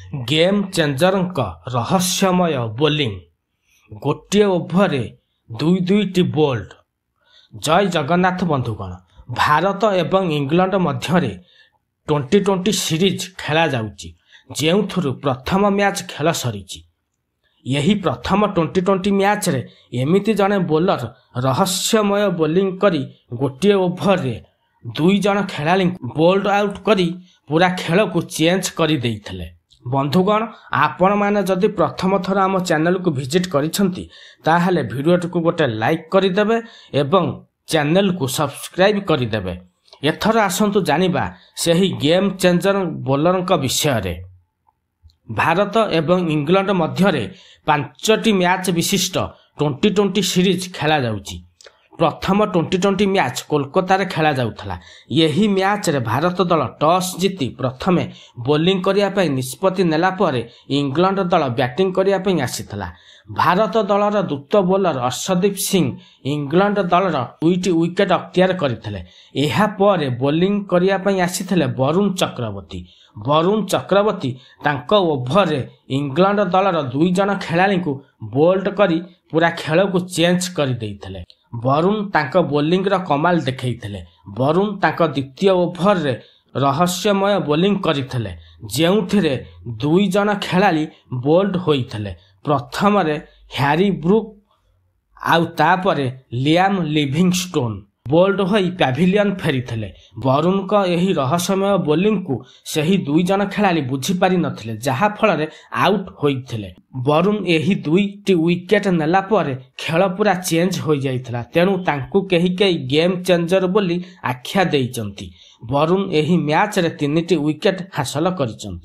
Game changer रहस्यमय bowling गोटे over दुई दुईटी बोल्ड। जय जगन्नाथ बंधुगण, भारत एवं इंग्लैंड मध्य 2020 सीरीज खेला जाउची, जेउथुरु प्रथम मैच खेल सरी। यही प्रथम 2020 मैच रे एमिति जने बोलर रहस्यमय बोलिंग करी गोटे ओभर रे दुई जन खेलाड़ी बोल्ड आउट करी पूरा खेल को चेंज करी देइथले। बंधुगण, आपण माने जदि प्रथम थर आम चैनल को विजिट करिसंती ताहाले वीडियो को गोटे लाइक करिदेबे एवं चैनल को सब्सक्राइब करिदेबे। एथर आसंतु जानिबा सेही गेम चेंजर बोलर विषय रे। भारत एवं इंग्लैंड मध्य 5टी मैच विशिष्ट 2020 सीरीज खेला जाउची। प्रथम 2020 मैच कोलकाता रे खेला जाउथला। यही मैच रे भारत दल टॉस जीति प्रथमे बोलिंग करिया पई निष्पत्ति नेला परे इंग्लैंड दल बैटिंग करिया पई आसीथला। भारत दलर द्रुत बोलर अर्शदीप सिंह इंग्लैंड दलर 2टी विकेट अख्तियार करथिले। एहा परे बोलिंग करिया पई आसीथले वरुण चक्रवर्ती। वरुण चक्रवर्ती तांको ओभर रे इंग्लैंड दलर 2 जन खेलाड़ी को बोल्ड करी पूरा खेल को चेंज कर देइथले। वरुण तांको बोलिंग रा कमाल देखैथिले। वरुण तांको द्वितीय ओभर रे रहस्यमय बोलिंग करिथिले, जेउथिरे 2 जन खेलाड़ी बोल्ड होइथिले। प्रथम रे हैरी ब्रूक आउ तापरे लियाम लिविंगस्टोन बोल्ड होई पैभिलियन फेरिथिले। वरुण का यही रहस्यमय बोलिंग को सही 2 जन खेलाड़ी बुझी पारि नथिले, जहा फल रे आउट होइथिले। वरुण यही 2टी विकेट नेला परे खेल पूरा चेंज हो जाइथिला, तेणु तांकु केही केही गेम चेंजर बोली आख्या देइचंती। वरुण यही मैच रे 3टी विकेट हासिल करिचंती।